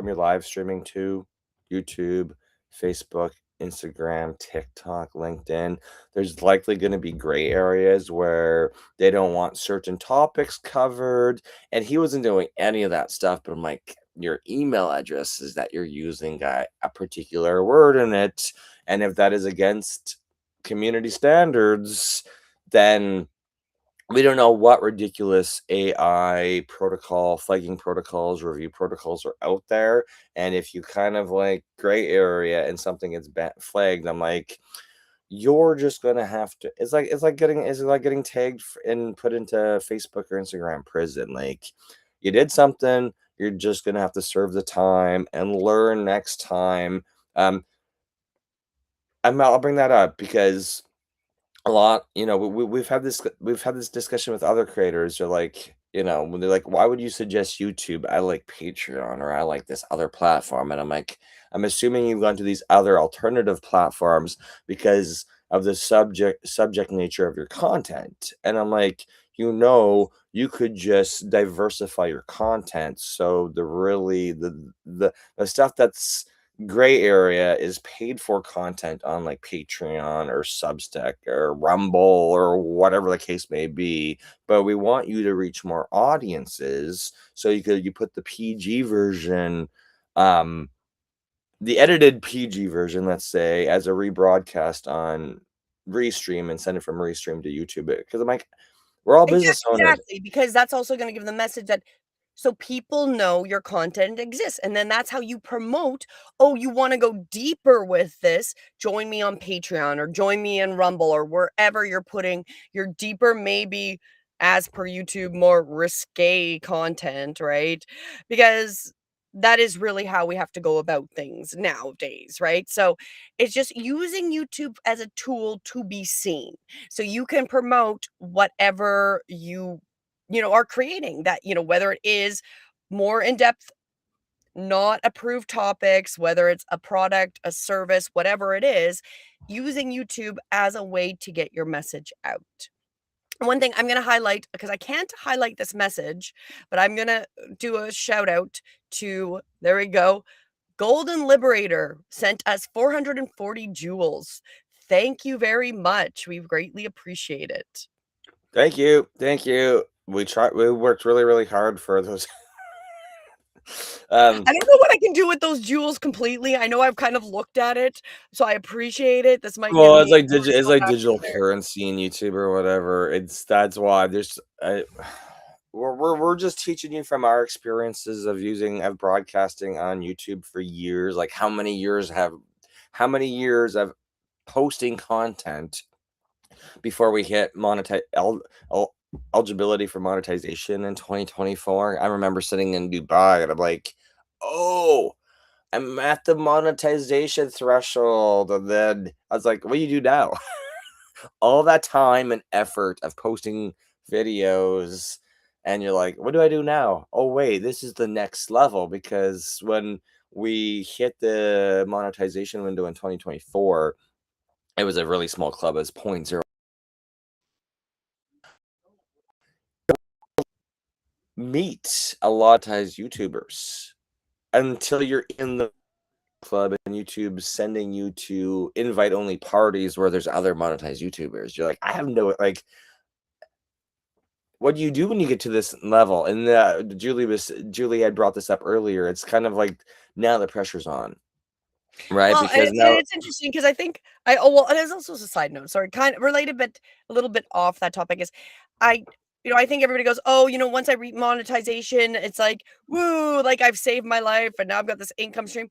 you're live streaming to, YouTube, Facebook, Instagram, TikTok, LinkedIn, there's likely gonna be gray areas where they don't want certain topics covered, and he wasn't doing any of that stuff, but I'm like, your email addresses that you're using got a particular word in it, and if that is against community standards, then we don't know what ridiculous AI protocol, flagging protocols, review protocols are out there. And if you kind of like gray area and something gets flagged, I'm like, you're just gonna have to. It's like getting tagged and put into Facebook or Instagram prison. Like, you did something, you're just gonna have to serve the time and learn next time. Um, I'll bring that up because a lot, we've had this discussion with other creators. They're like, when they're like, "Why would you suggest YouTube? I like Patreon or I like this other platform." And I'm like, I'm assuming you've gone to these other alternative platforms because of the subject nature of your content. And I'm like, you could just diversify your content. So the stuff that's gray area is paid for content on like Patreon or Substack or Rumble or whatever the case may be. But we want you to reach more audiences. So you put the PG version, um, the edited PG version, let's say, as a rebroadcast on Restream and send it from Restream to YouTube. Because I'm like, we're all business owners. Exactly, because that's also gonna give the message that so people know your content exists, and then that's how you promote, "Oh, you wanna go deeper with this? Join me on Patreon or join me in Rumble," or wherever you're putting your deeper, maybe, as per YouTube, more risque content, right? Because that is really how we have to go about things nowadays, right? So, it's just using YouTube as a tool to be seen. So you can promote whatever are creating that, whether it is more in-depth, not approved topics, whether it's a product, a service, whatever it is, using YouTube as a way to get your message out. One thing I'm going to highlight because I can't highlight this message, but I'm going to do a shout out to, there we go, Golden Liberator sent us 440 jewels. Thank you very much. We greatly appreciate it. Thank you. Thank you. We worked really, really hard for those Um, I don't know what I can do with those jewels completely. I know I've kind of looked at it, so I appreciate it. This might give well, me it's go like back in digital there. currency in YouTube or whatever. That's why we're just teaching you from our experiences of broadcasting on YouTube for years. Like how many years of posting content before we hit eligibility for monetization in 2024. I remember sitting in Dubai and I'm like, oh, I'm at the monetization threshold. And then I was like, what do you do now? All that time and effort of posting videos. And you're like, what do I do now? Oh, wait, this is the next level. Because when we hit the monetization window in 2024, it was a really small club as point zero. Meet a lot of YouTubers until you're in the club and YouTube's sending you to invite only parties where there's other monetized YouTubers. You're like, I have no like. What do you do when you get to this level? And Julie had brought this up earlier. It's kind of like now the pressure's on, right? Well, and Because now it's interesting because I think well, and there's also a side note, sorry, kind of related, but a little bit off that topic is I I think everybody goes, "Oh, once I reach monetization, it's like, woo, like I've saved my life and now I've got this income stream."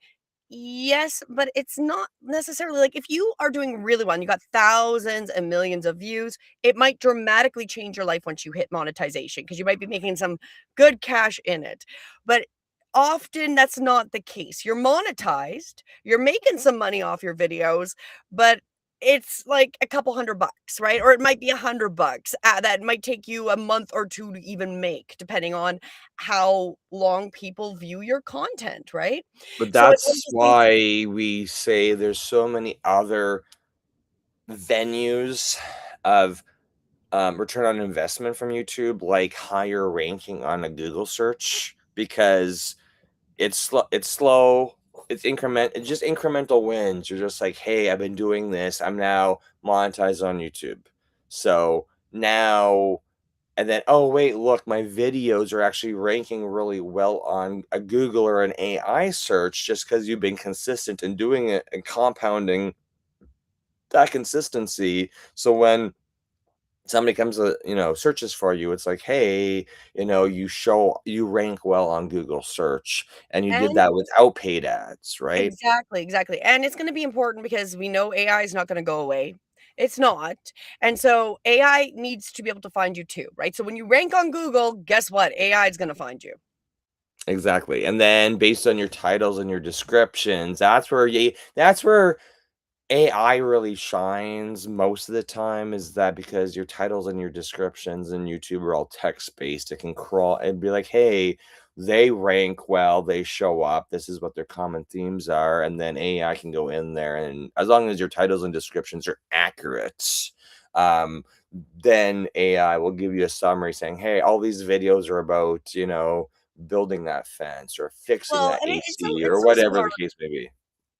Yes, but it's not necessarily like if you are doing really well and you got thousands and millions of views, it might dramatically change your life once you hit monetization because you might be making some good cash in it. But often that's not the case. You're monetized, you're making some money off your videos, but it's like a couple $100, right? Or it might be $100 that might take you a month or two to even make, depending on how long people view your content, right? but So it's that's interesting. why we say there's so many other venues of return on investment from YouTube, like higher ranking on a Google search, because it's slow, it's just incremental wins. You're just like, hey, I've been doing this. I'm now monetized on YouTube. So now and then, oh wait, look, my videos are actually ranking really well on a Google or an AI search just because you've been consistent in doing it and compounding that consistency. So when somebody comes to searches for you, it's like, hey, you rank well on Google search, and you did And that without paid ads, right? exactly, exactly, and it's gonna be important because we know AI is not gonna go away. It's not, and so AI needs to be able to find you too, right? So when you rank on Google, guess what? AI is gonna find you. Exactly. And then based on your titles and your descriptions, that's where AI really shines most of the time, is that because your titles and your descriptions in YouTube are all text based. It can crawl and be like, hey, they rank well, they show up, this is what their common themes are. And then AI can go in there, and as long as your titles and descriptions are accurate, um, then AI will give you a summary saying, hey, all these videos are about, building that fence or fixing Well, that and AC or it's so whatever smart. the case may be.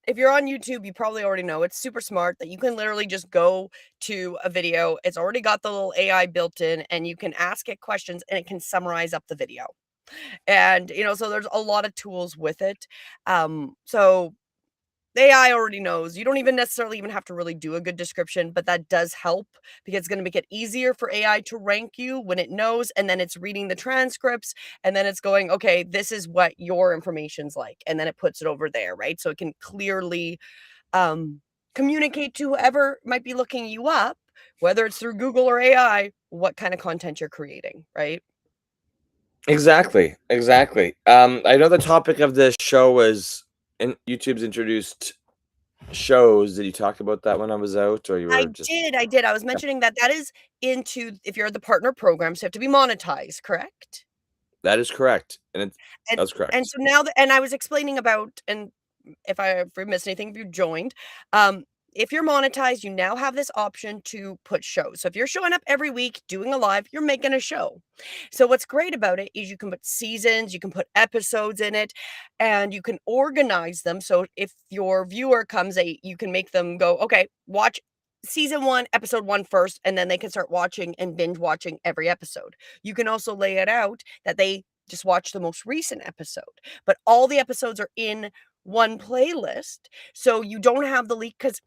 If you're on YouTube, you probably already know it's super smart that you can literally just go to a video. It's already got the little AI built in, and you can ask it questions, and it can summarize up the video. And, so there's a lot of tools with it. So AI already knows. You don't even necessarily even have to really do a good description, but that does help because it's gonna make it easier for AI to rank you when it knows, and then it's reading the transcripts, and then it's going, "Okay, this is what your information's like," and then it puts it over there, right? So it can clearly, um, communicate to whoever might be looking you up, whether it's through Google or AI, what kinda content you're creating, right? Exactly, exactly. I know the topic of this show was in YouTube's introduced shows. Did you talk about that when I was out, or you were just I did. I was yeah, mentioning that that is into if you're the partner program, so you have to be monetized, correct? that is correct, and And that's correct. so now that and I was explaining about and if I missed anything, if you joined, if you're monetized, you now have this option to put shows. So if you're showing up every week doing a live, you're making a show. So what's great about it is you can put seasons, you can put episodes in it, and you can organize them. So if your viewer comes, you can make them go, okay, watch season one, episode one first, and then they can start watching and binge watching every episode. You can also lay it out that they just watch the most recent episode. But all the episodes are in one playlist, so you don't have the leak. Because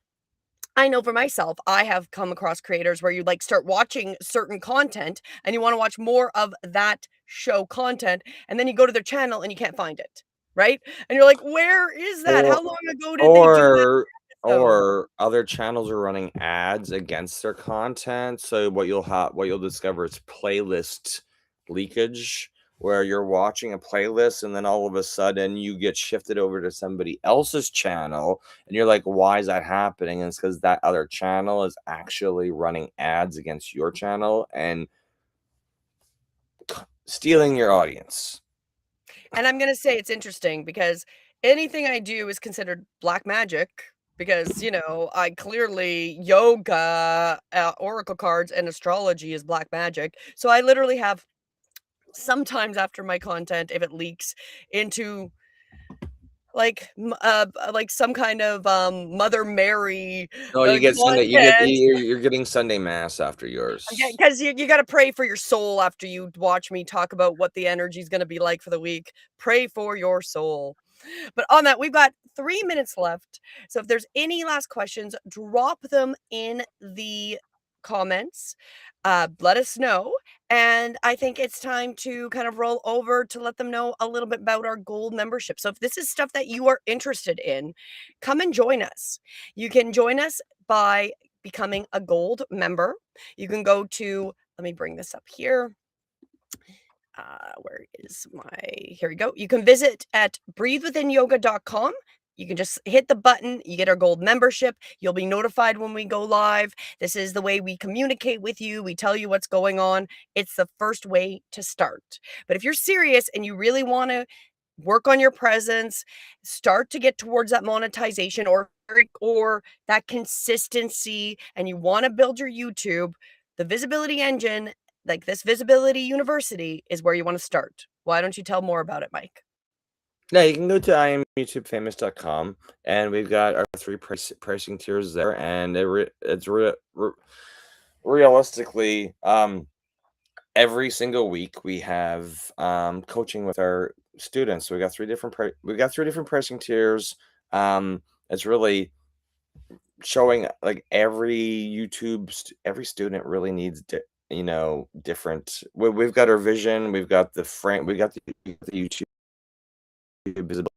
I know for myself, I have come across creators where you, like, start watching certain content and you wanna watch more of that show content, and then you go to their channel and you can't find it, right? And you're like, "Where is that? How Or long ago did they do that or episode?" or other channels are running ads against their content, so what you'll discover is playlist leakage, where you're watching a playlist and then all of a sudden you get shifted over to somebody else's channel, and you're like, "Why is that happening?" And it's because that other channel is actually running ads against your channel and stealing your audience. And I'm gonna say it's interesting because anything I do is considered black magic because, I clearly yoga, oracle cards, and astrology is black magic. So I literally have sometimes after my content, if it leaks into like some kind of Mother Mary No, you get Sunday content. you're getting Sunday mass after yours. Because you gotta pray for your soul after you watch me talk about what the energy is gonna be like for the week. Pray for your soul. But on that, we've got 3 minutes left. So if there's any last questions, drop them in the comments. Let us know. And I think it's time to kind of roll over to let them know a little bit about our gold membership. So if this is stuff that you are interested in, come and join us. You can join us by becoming a gold member. You can go to, let me bring this up here. Where is my, here we go. You can visit at breathewithinyoga.com. You can just hit the button, you get our gold membership. You'll be notified when we go live. This is the way we communicate with you. We tell you what's going on. It's the first way to start. But if you're serious and you really want to work on your presence, start to get towards that monetization or that consistency, and you want to build your YouTube, the visibility engine, like this visibility university, is where you want to start. Why don't you tell more about it, Mike? Yeah, you can go to IamYouTubeFamous.com, and we've got our three pricing tiers there, and realistically, every single week we have coaching with our students. So we got three different pricing tiers. It's really showing like every student really needs different. We've got our vision, we've got the frame, the YouTube visibility.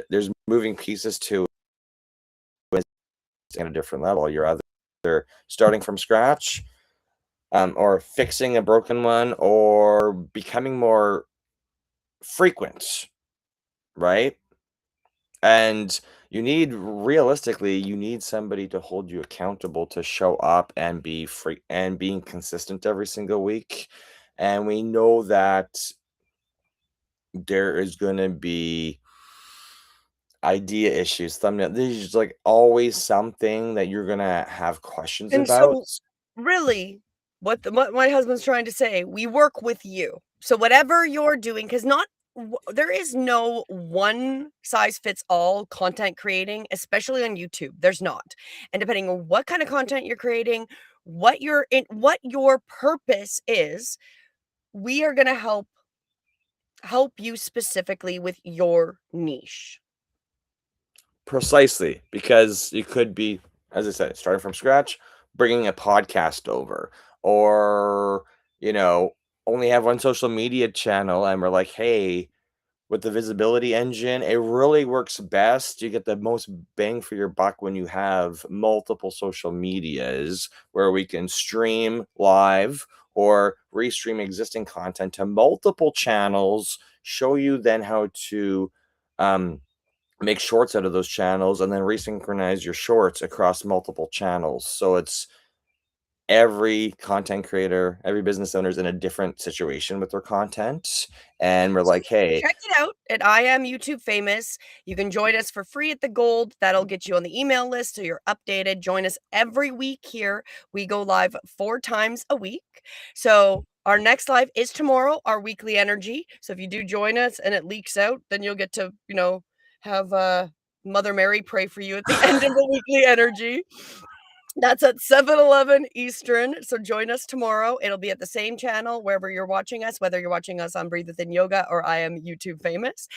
There's moving pieces to it at a different level. You're either starting from scratch, or fixing a broken one, or becoming more frequent, right? And realistically, you need somebody to hold you accountable to show up and be free and being consistent every single week. And we know that there is going to be idea issues, thumbnail. There's like always something that you're gonna have questions And about. so, really, what my husband's trying to say, we work with you. So whatever you're doing, because not there is no one size fits all content creating, especially on YouTube. There's not. And depending on what kind of content you're creating, what your purpose is, we are gonna help you specifically with your niche. Precisely, because you could be, as I said, starting from scratch, bringing a podcast over, or only have one social media channel, and we're like, hey, with the visibility engine, it really works best. You get the most bang for your buck when you have multiple social medias where we can stream live or restream existing content to multiple channels, show you then how to um, make shorts out of those channels, and then resynchronize your shorts across multiple channels. So it's every content creator, every business owner is in a different situation with their content. And we're like, hey, Check it out at I Am YouTube Famous. You can join us for free at the Gold. That'll get you on the email list so you're updated. Join us every week here. We go live 4 times a week. So our next live is tomorrow, our weekly energy. So if you do join us and it leaks out, then you'll get to, have Mother Mary pray for you at the end of the weekly energy. That's at 7:11 Eastern, so join us tomorrow. It'll be at the same channel wherever you're watching us, whether you're watching us on Breathe Within Yoga or I Am YouTube Famous.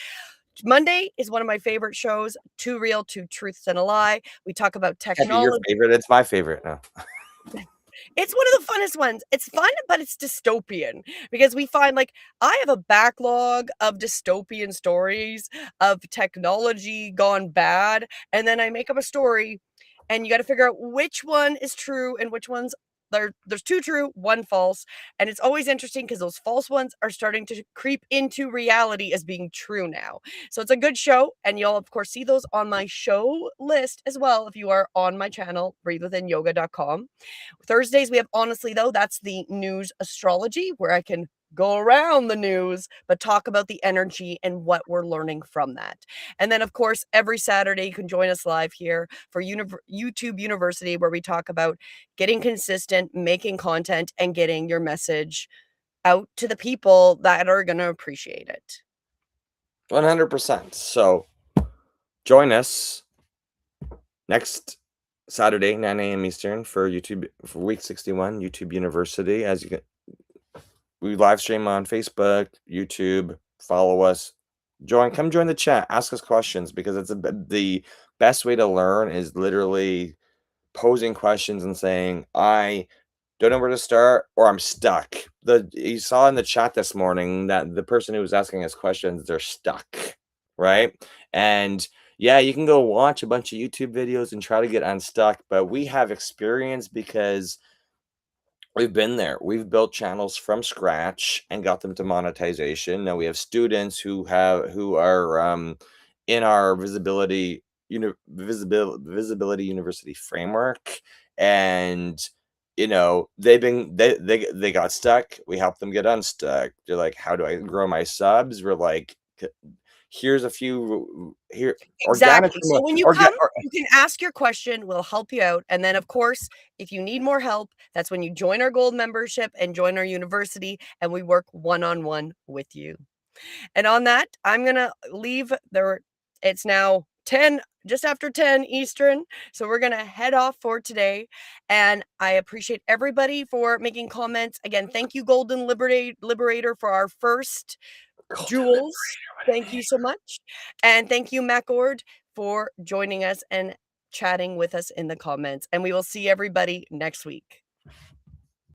Monday is one of my favorite shows, Two Real, Two Truths and a Lie. We talk about Can't be your technology. favorite, it's my favorite now. It's one of the funnest ones. It's fun, but it's dystopian because we find like I have a backlog of dystopian stories of technology gone bad, and then I make up a story, and you got to figure out which one is true and which one's there's two true, one false, and it's always interesting because those false ones are starting to creep into reality as being true now. So it's a good show, and you'll of course see those on my show list as well if you are on my channel, breathewithinyoga.com. Thursdays, we have Honestly Though, that's the news astrology where I can go around the news, but talk about the energy and what we're learning from that. And then, of course, every Saturday, you can join us live here for YouTube University, where we talk about getting consistent, making content, and getting your message out to the people that are going to appreciate it. 100%. So join us next Saturday, 9 a.m. Eastern for YouTube for week 61, YouTube University. As you can, we live stream on Facebook, YouTube. Follow us. Come join the chat. Ask us questions because the best way to learn is literally posing questions and saying, I don't know where to start or I'm stuck. You saw in the chat this morning that the person who was asking us questions, they're stuck, right? And yeah, you can go watch a bunch of YouTube videos and try to get unstuck, but we have experience because we've been there. We've built channels from scratch and got them to monetization. Now we have students who are in our visibility university framework, and they got stuck. We help them get unstuck. They're like, how do I grow my subs? We're like, here's a few here organic Exactly. So when you come, you can ask your question, we'll help you out. And then, of course, if you need more help, that's when you join our gold membership and join our university, and we work one-on-one with you. And on that, I'm going to leave there. It's now 10, just after 10 Eastern. So we're going to head off for today. And I appreciate everybody for making comments. Again, thank you, Golden Liberator, for our first jewels. Thank you so much. And thank you, MacOrd, for joining us and chatting with us in the comments. And we will see everybody next week.